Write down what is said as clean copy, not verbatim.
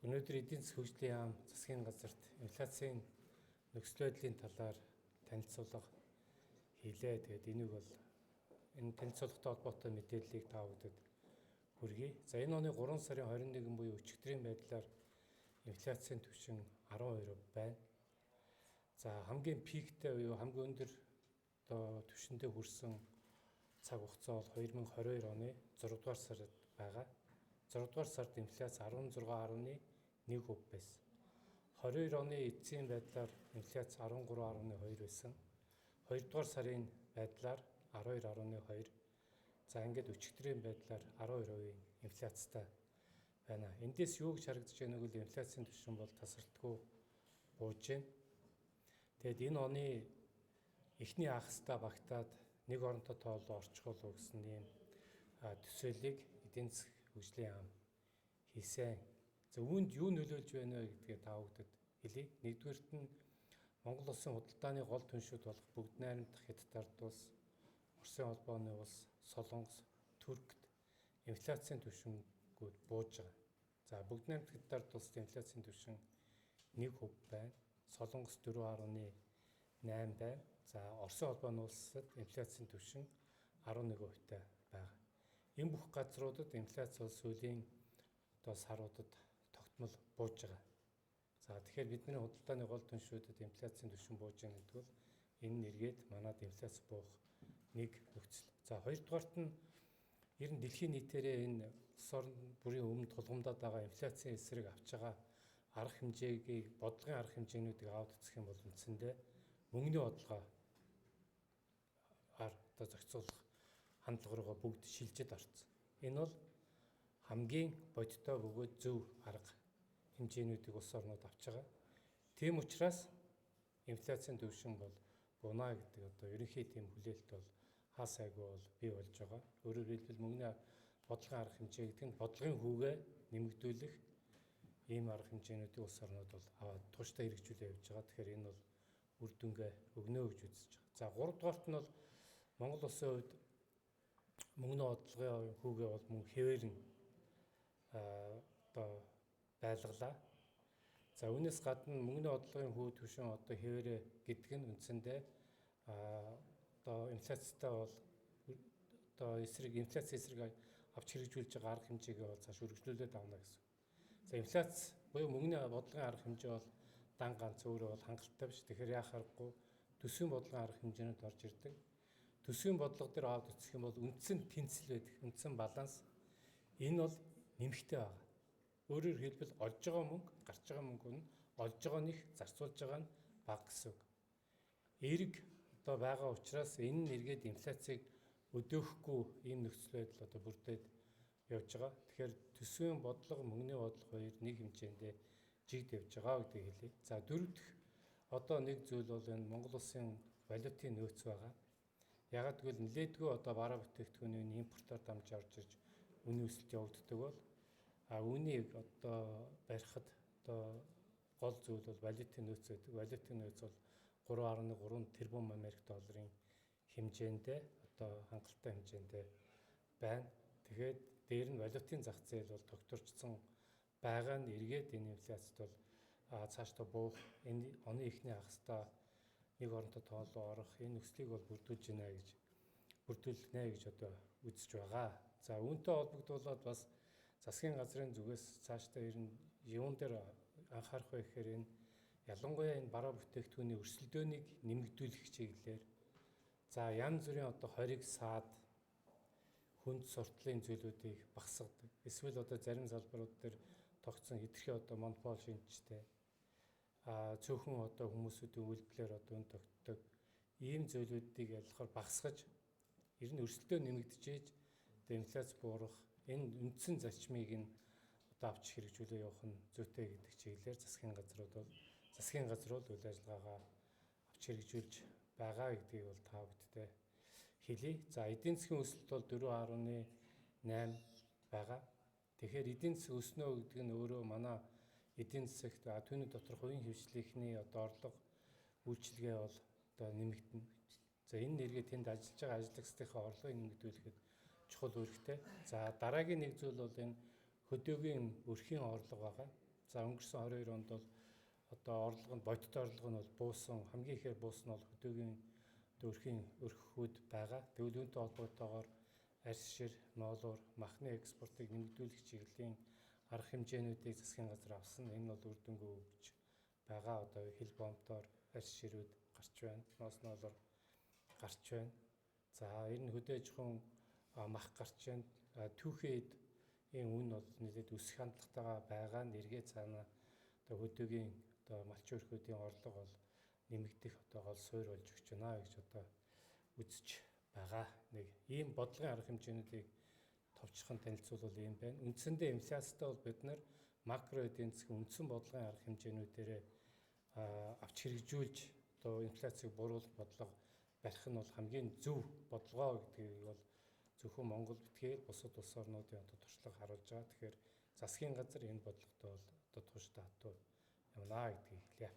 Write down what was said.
Өнөөдөр эдийн засгийн хөгжлийн яам засгийн газарт инфляцийн нөхцөл байдлын талаар танилцуулга хийлээ. Тэгээд энийг бол энэ танилцуулгатай холбоотой мэдээллийг та бүхэнд хүргэе. За энэ оны 3 сарын 21 буюу өчигдрийн байдлаар инфляцийн түвшин 12% байна. За хамгийн пиктэй буюу хамгийн өндөр түвшиндээ хүрсэн цаг хугацаа бол 2022 оны 6 дугаар сард байгаа. 6 дугаар сард инфляц 16.1% байсан. 22 оны эцсийн байдлаар инфляц 13.2 байсан. 2 дугаар сарын байдлаар 12.2. За ингээд өчигдрийн байдлаар 12% инфляцтай байна. Эндээс юу гэж харагдаж байна вэ гэвэл инфляцийн түвшин бол тасралтгүй бууж байна. Тэгэд энэ оны эхний хагастай багтаад нэг оронтой тооллоо орчих болов гэсэн ийм төсөөллийг эдийн засгийн хөгжлийн яам хийсэн. За үүнд юу нөлөөлж байна вэ гэдгээ та бүхэнд хэлье. Нэгдүгээрт нь Монгол улсын худалдааны гол түншүүд болох Бүгд найрамдах Хятад ард улс, Оросын холбооны улс, Солонгос, Туркт инфляцийн түвшингүүд бууж байгаа. За Бүгд найрамдах Хятад ард улсад инфляцийн түвшин 1% байна. Солонгос 4.8 байна. За Оросын холбооны улсад инфляцийн түвшин 11%-тай байгаа. Энэ бүх газруудад инфляц бол сүүлийн саруудад тогтмол бууж байгаа. За тэгэхээр бидний худалдааны гол түншүүдэд инфляцийн түвшин бууж байгаа гэдэг бол энэ нэргээд манад инфляц буух нэг нөхцөл. За хоёрдугаарт нь ер нь дэлхийн нийтээрээ энэ улс орн бүрийн өмнө тулгамдаад байгаа инфляцийн эсрэг авч байгаа арга хэмжээгийг бодлогын арга хэмжээнүүдийг аваад үзэх юм бол үндсэндээ мөнгөний бодлогоо зохицуулах хандлага руугаа бүгд шилжиж орсон. Энэ бол хамгийн бодиттой бөгөөд зөв арга хэмжээнүүдийг улс орнууд авч байгаа. Тийм учраас инфляцийн түвшин бол бунаа гэдэг ерөнхий тийм хүлээлт бол хаа сайгүй бол бий болж байгаа. Өөрөөр хэлбэл мөнгөний бодлогын арга хэмжээ гэдэг нь бодлогын хүүгээ нэмэгдүүлэх ийм арга хэмжээнүүдийг улс орнууд бол аваад тууштай хэрэгжүүлээ явж байгаа. Тэгэхээр энэ бол үр дүнгээ өгнө гэж үзэж байгаа. За 3 дугаарт нь бол Монгол улсын хувьд мөнгөний бодлогын хүүгээ бол мөн хэвээрэн байлгалаа. За үүнээс гадна мөнгөний бодлогын хүү түвшин хэвээрээ гэдэг нь үндсэндээ инфляцтай бол инфляцийн эсрэг авч хэрэгжүүлж байгаа арга хэмжээгээ бол цааш үргэлжлүүлээд авна гэсэн. За инфляц буюу мөнгөний бодлогын арга хэмжээ бол дан ганц өөрөө бол хангалттай биш. Тэгэхээр яах аргагүй төсвийн бодлогын арга хэмжээнүүд орж ирдэг. Төсвийн бодлого дээр аваад үзэх юм бол үндсэн тэнцэл байдаг. Үндсэн баланс энэ бол нэмэгтэй байгаа. Өөрөөр хэлбэл олж байгаа мөнгө, гарч байгаа мөнгө нь олж байгаа них зарцуулж байгаа нь бага гэсэн үг. Эерэг байгаа учраас энэ нэргээд инфляцийг өдөөхгүй ийм нөхцөл байдал бүрдээд явж байгаа. Тэгэхээр төсвийн бодлого, мөнгөний бодлого хоёр нэг хэмжээндээ жигд явж байгаа гэдгийг хэлье. За дөрөв дэх нэг зүйл бол энэ Монгол улсын валютын нөөц байгаа. Ягаад гэвэл нэлээдгүй бараа бүтээгдэхүүний импортоор дамж орж ирж үнийн өсөлт явагддаг бол үүнийг барихад гол зүйл бол валютын нөөц байдаг. Валютын нөөц бол 3.3 тэрбум Америк долларын хэмжээндээ хангалттай хэмжээндээ байна. Тэгэхээр дээр нь валютын зах зээл бол тогтворчсон байгаа нь эргээд энэ инфляцид бол цаашдаа буух, энэ оны эхний хагастай нэг оронтой тооллоо орох энэ нөхцөлийг бол бүрдүүлнэ гэж үзэж байгаа. За үүнтэй холбогдуулаад бас засгийн газрын зүгээс цаашдаа ер нь юун дээр анхаарах вэ гэхээр энэ ялангуяа энэ бараа бүтээгдэхүүний өрсөлдөөнийг нэмэгдүүлэх чиглэлээр за янз бүрийн хориг саад хүнд суртлын зүйлүүдийг багасгадаг. Эсвэл зарим салбарууд дээр тогтсон хэтэрхий монопол шинжтэй цөөхөн хүмүүсүүдийн үйлдэлээр үн тогтдог ийм зүйлүүдийг ялахаар багасгаж ер нь өрсөлдөө нэмэгдэж инфляц буурах энэ үндсэн зарчмыг нь авч хэрэгжүүлээ явах нь зүйтэй гэдэг чиглэлээр засгийн газрууд үйл ажиллагаагаа авч хэрэгжүүлж байгаа гэдгийг бол та бүхэдтэй хэлье. За эдийн засгийн өсөлт бол 4.8 байгаа. Тэгэхээр эдийн засаг өснө гэдэг нь өөрөө манай эдийн засагт түүний дотор хувийн хвшлийнхний орлого үйлчилгээ бол нэмэгдэнэ. За энэ нэргээ тэнд ажиллаж байгаа ажлагчдынхаа орлогыг нэмэгдүүлэхэд чухал үүрэгтэй. За дараагийн нэг зүйл бол энэ хөдөөгийн өрхийн орлого байгаа. За өнгөрсөн 22 онд бол одоо орлого нь бодит орлого нь бол буусан, хамгийн ихээр буусан нь бол хөдөөгийн өрхийн өрхөхүүд байгаа. Тэгвэл үүнтэй холбоотойгоор арьс шир, ноолуур, махны экспортыг нэмэгдүүлэх чиглэлийн арга хэмжээнүүдийг засгийн газар авсан. Энэ нь бол үр дүнгүй өгч байгаа. Одоо хил бомтоор арьс ширүүд гарч байна. Ноолуур гарч байна. За энэ хөдөө аж ахуйн мах гарч байна. Түүхэд энэ үн бол нэлээд өсөх хандлагатайгаа байгаа нь эргээ цаана одоо хөдөөгийн одоо малчин өрхүүдийн орлого бол нэмэгдэх одоо гол суурь болж өгч байна гэж одоо үзэж байгаа. Нэг ийм бодлогын арга хэмжээнүүдийг товчхон танилцуулбал ийм байна. Үндсэндээ инфляцтай бол бид нар макро эдийн засгийн үндсэн бодлогын арга хэмжээнүүдээрээ авч хэрэгжүүлж одоо инфляцийг буруулах бодлого барих нь бол хамгийн зөв бодлогоо гэдгийг бол зөвхөн Монгол битгий бусад улс орнуудын одоо туршлага харуулж байгаа. Тэгэхээр засгийн газар энэ бодлоготой бол одоо тууштай хатуу явна гэдгийг хэлье.